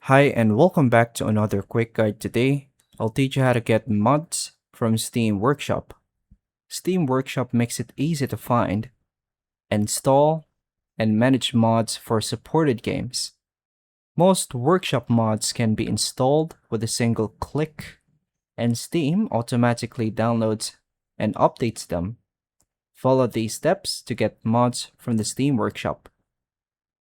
Hi and welcome back to another quick guide. Today, I'll teach you how to get mods from Steam Workshop. Steam Workshop makes it easy to find, install, and manage mods for supported games. Most Workshop mods can be installed with a single click, and Steam automatically downloads and updates them. Follow these steps to get mods from the Steam Workshop.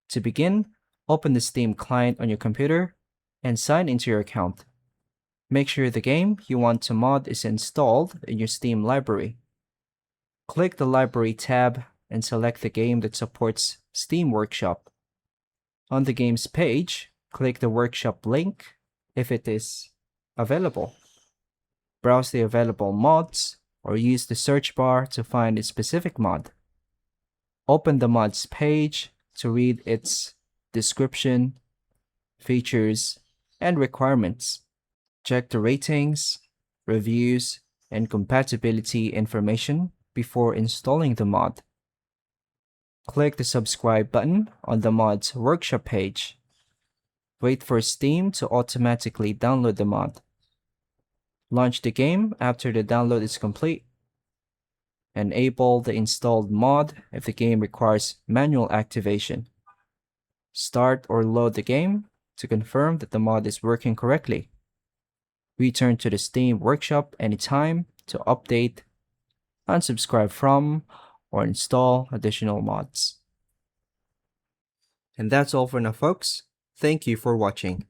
To begin, open the Steam client on your computer and sign into your account. Make sure the game you want to mod is installed in your Steam library. Click the Library tab and select the game that supports Steam Workshop. On the game's page, click the Workshop link if it is available. Browse the available mods or use the search bar to find a specific mod. Open the mods page to read its description, features, and requirements. Check the ratings, reviews, and compatibility information before installing the mod. Click the subscribe button on the mod's workshop page. Wait for Steam to automatically download the mod. Launch the game after the download is complete. Enable the installed mod if the game requires manual activation. Start or load the game to confirm that the mod is working correctly. Return to the Steam Workshop anytime to update, unsubscribe from, or install additional mods. And that's all for now, folks. Thank you for watching.